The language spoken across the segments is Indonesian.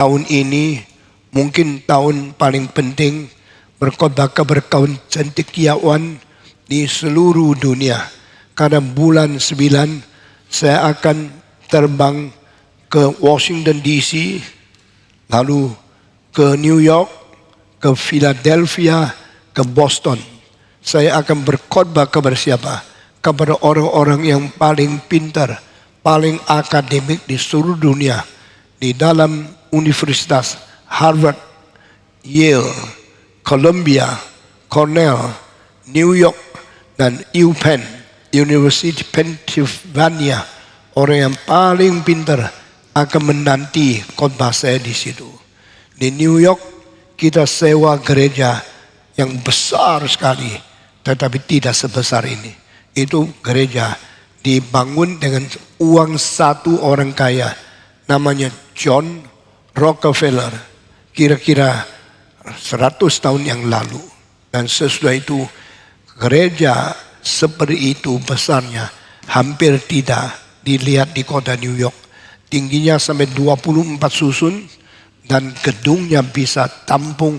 Tahun ini mungkin tahun paling penting berkhotbah keberkawan cendekiawan di seluruh dunia. Karena bulan 9 saya akan terbang ke Washington DC, lalu ke New York, ke Philadelphia, ke Boston. Saya akan berkhotbah kepada siapa? Kepada orang-orang yang paling pintar, paling akademik di seluruh dunia. Di dalam Universitas Harvard, Yale, Columbia, Cornell, New York, dan UPenn, University Pennsylvania. Orang yang paling pintar akan menanti khotbah saya di situ. Di New York kita sewa gereja yang besar sekali, tetapi tidak sebesar ini. Itu gereja dibangun dengan uang satu orang kaya, namanya John Rockefeller, kira-kira 100 tahun yang lalu. Dan sesudah itu gereja seperti itu besarnya hampir tidak dilihat di kota New York. Tingginya sampai 24 susun dan gedungnya bisa tampung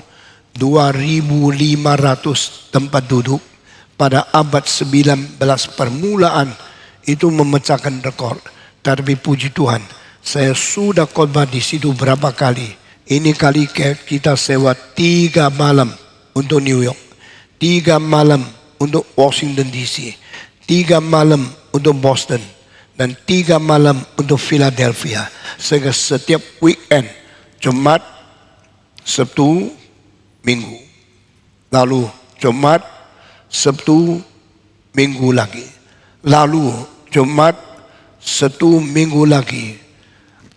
2.500 tempat duduk. Pada abad 19 permulaan itu memecahkan rekor. Tapi puji Tuhan, saya sudah khotbah di situ berapa kali. Ini kali kita sewa 3 malam untuk New York, 3 malam untuk Washington DC, 3 malam untuk Boston, dan 3 malam untuk Philadelphia. Sehingga setiap weekend, Jumat, Sabtu, Minggu. Lalu Jumat, Sabtu, Minggu lagi. Lalu Jumat, Sabtu, Minggu lagi.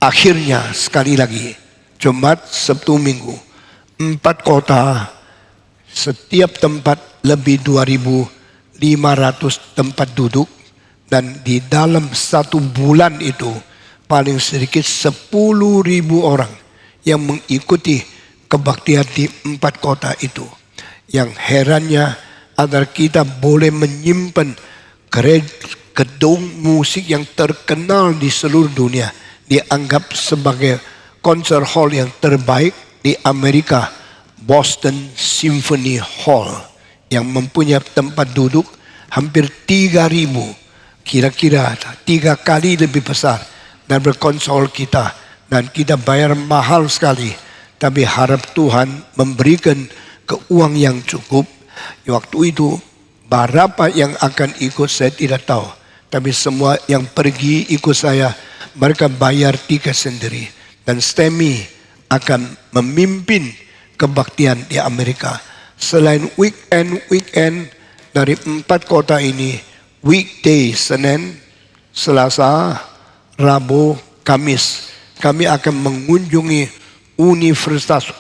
Akhirnya sekali lagi Jumat, Sabtu, Minggu. 4 kota, setiap tempat lebih 2.500 tempat duduk. Dan di dalam 1 bulan itu paling sedikit 10.000 orang yang mengikuti kebaktian di 4 kota itu. Yang herannya adalah kita boleh menyimpan gedung musik yang terkenal di seluruh dunia, dianggap sebagai konser hall yang terbaik di Amerika, Boston Symphony Hall, yang mempunyai tempat duduk hampir 3.000, kira-kira 3 kali lebih besar dan berkonsol kita, dan kita bayar mahal sekali. Tapi harap Tuhan memberikan keuangan yang cukup. Waktu itu berapa yang akan ikut saya tidak tahu, tapi semua yang pergi ikut saya, mereka bayar tiket sendiri. Dan STEMI akan memimpin kebaktian di Amerika. Selain weekend dari 4 kota ini, weekday Senin, Selasa, Rabu, Kamis, kami akan mengunjungi universitas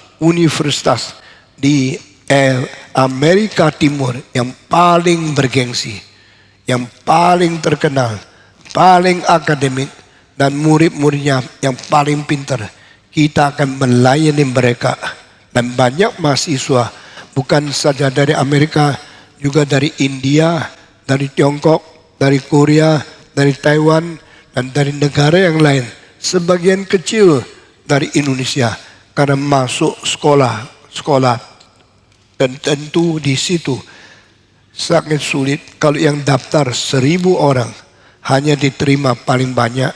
di Amerika Timur yang paling bergengsi, yang paling terkenal, paling akademik, dan murid-muridnya yang paling pintar. Kita akan melayani mereka. Dan banyak mahasiswa, bukan saja dari Amerika, juga dari India, dari Tiongkok, dari Korea, dari Taiwan, dan dari negara yang lain. Sebagian kecil dari Indonesia, karena masuk sekolah, dan tentu di situ sangat sulit. Kalau yang daftar 1.000 orang, hanya diterima paling banyak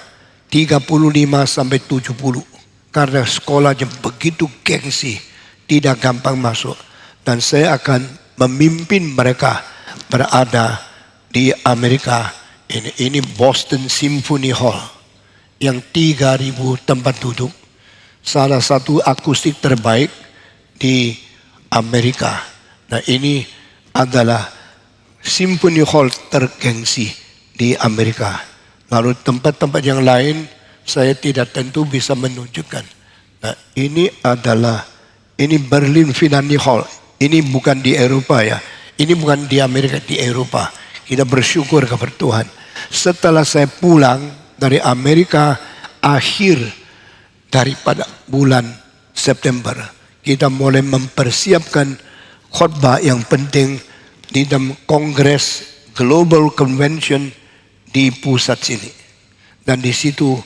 35 sampai 70. Karena sekolahnya begitu gengsi, tidak gampang masuk. Dan saya akan memimpin mereka berada di Amerika. Ini Boston Symphony Hall yang 3.000 tempat duduk. Salah satu akustik terbaik di Amerika. Nah, ini adalah Symphony Hall tergengsi di Amerika. Lalu tempat-tempat yang lain saya tidak tentu bisa menunjukkan. Nah, ini Berlin Philharmonic Hall. Ini bukan di Eropa ya. Ini bukan di Amerika, di Eropa. Kita bersyukur kepada Tuhan. Setelah saya pulang dari Amerika akhir daripada bulan September, kita mulai mempersiapkan khotbah yang penting di dalam Kongres Global Convention di pusat sini. Dan di situ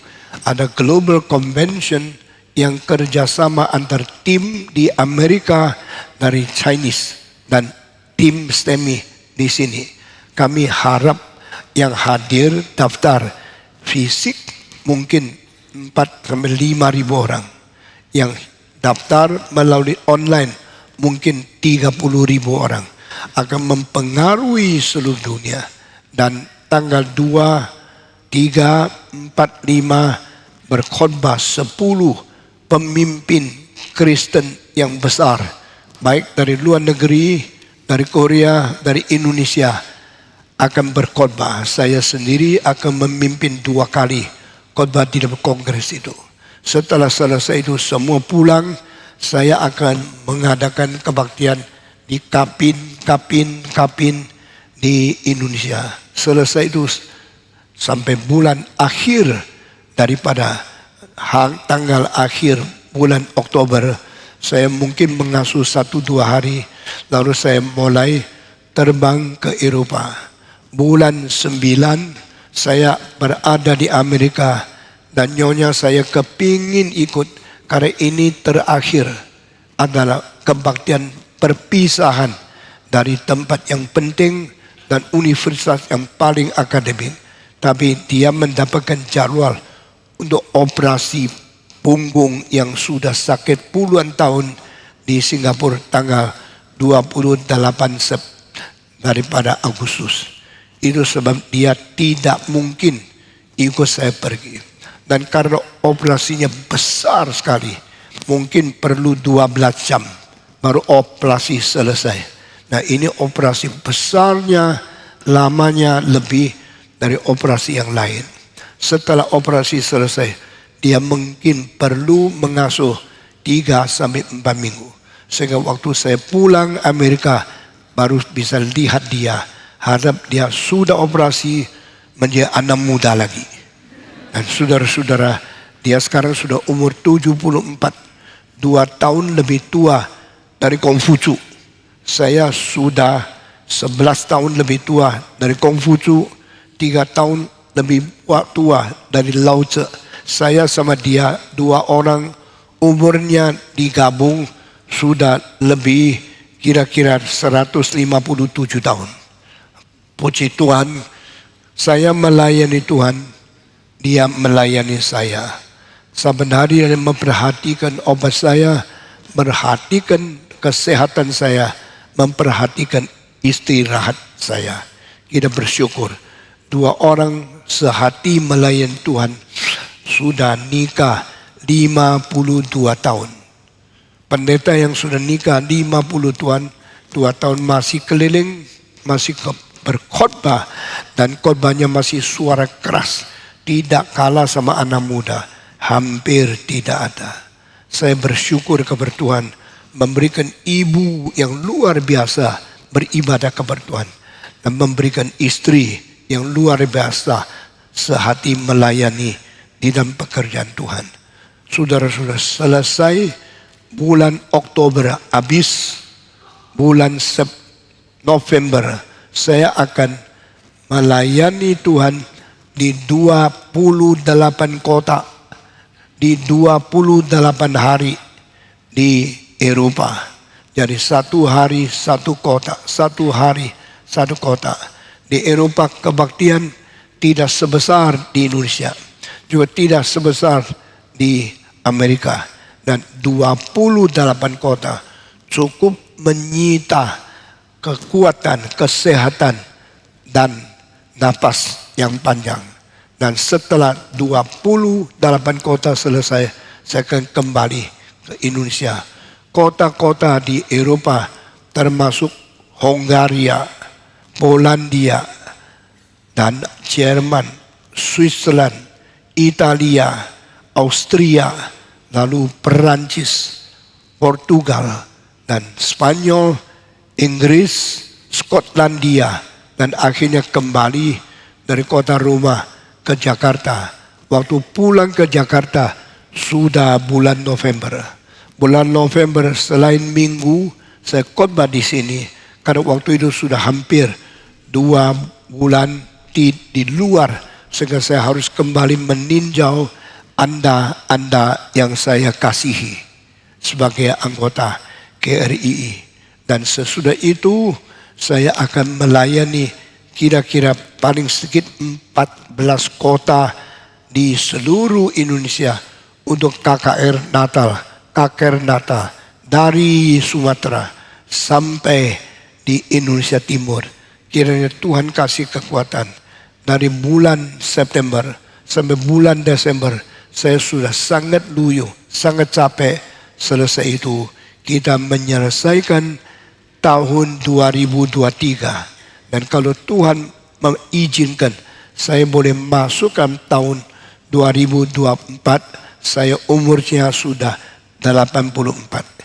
ada Global Convention yang kerjasama antar tim di Amerika dari Chinese dan tim STEMI di sini. Kami harap yang hadir daftar fisik mungkin 4-5 ribu orang. Yang daftar melalui online mungkin 30 ribu orang. Akan mempengaruhi seluruh dunia. Dan tanggal 2, 3, 4, 5 berkhotbah 10 pemimpin Kristen yang besar. Baik dari luar negeri, dari Korea, dari Indonesia akan berkhotbah. Saya sendiri akan memimpin 2 kali khotbah di dalam kongres itu. Setelah selesai itu semua pulang, saya akan mengadakan kebaktian di kapin di Indonesia. Selesai itu sampai bulan akhir daripada tanggal akhir bulan Oktober, saya mungkin mengasuh 1-2 hari, lalu saya mulai terbang ke Eropa. Bulan 9 saya berada di Amerika dan nyonya saya kepingin ikut karena ini terakhir adalah kebaktian perpisahan dari tempat yang penting dan universitas yang paling akademik. Tapi dia mendapatkan jadwal untuk operasi punggung yang sudah sakit puluhan tahun di Singapura tanggal 28 daripada Agustus. Itu sebab dia tidak mungkin ikut saya pergi. Dan karena operasinya besar sekali, mungkin perlu 12 jam baru operasi selesai. Nah ini operasi besarnya, lamanya lebih dari operasi yang lain. Setelah operasi selesai, dia mungkin perlu mengasuh 3-4 minggu. Sehingga waktu saya pulang Amerika, baru bisa lihat dia. Harap dia sudah operasi menjadi anak muda lagi. Dan saudara-saudara, dia sekarang sudah umur 74. 2 tahun lebih tua dari Kongfucu. Saya sudah 11 tahun lebih tua dari Kongfucu. 3 tahun lebih tua dari Lao Tse. Saya sama dia 2 orang umurnya digabung sudah lebih kira-kira 157 tahun. Puji Tuhan, saya melayani Tuhan, dia melayani saya. Saban hari dia memperhatikan obat saya, memperhatikan kesehatan saya, memperhatikan istirahat saya. Kita bersyukur, 2 orang sehati melayani Tuhan sudah nikah 52 tahun. Pendeta yang sudah nikah 52 tahun masih keliling, masih berkhotbah dan khotbahnya masih suara keras, tidak kalah sama anak muda, hampir tidak ada. Saya bersyukur kepada Tuhan memberikan ibu yang luar biasa beribadah kepada Tuhan dan memberikan istri yang luar biasa sehati melayani di dalam pekerjaan Tuhan. Saudara-saudara, selesai bulan Oktober habis, bulan November saya akan melayani Tuhan di 28 kota, di 28 hari di Eropa. Jadi 1 hari 1 kota, 1 hari 1 kota. Di Eropa kebaktian tidak sebesar di Indonesia, juga tidak sebesar di Amerika. Dan 28 kota cukup menyita kekuatan, kesehatan, dan napas yang panjang. Dan setelah 28 kota selesai, saya akan kembali ke Indonesia. Kota-kota di Eropa termasuk Hongaria, Polandia, dan Jerman, Switzerland, Italia, Austria, lalu Perancis, Portugal, dan Spanyol, Inggris, Skotlandia, dan akhirnya kembali dari kota Roma ke Jakarta. Waktu pulang ke Jakarta sudah bulan November. Bulan November selain minggu saya khotbah di sini karena waktu itu sudah hampir 2 bulan di luar, sehingga saya harus kembali meninjau Anda yang saya kasihi sebagai anggota GRII. Dan sesudah itu saya akan melayani kira-kira paling sedikit 14 kota di seluruh Indonesia untuk KKR Natal dari Sumatera sampai di Indonesia Timur. Kiranya Tuhan kasih kekuatan. Dari bulan September sampai bulan Desember saya sudah sangat loyo, sangat capek. Selesai itu kita menyelesaikan tahun 2023. Dan kalau Tuhan mengizinkan saya boleh masukkan tahun 2024, saya umurnya sudah 84.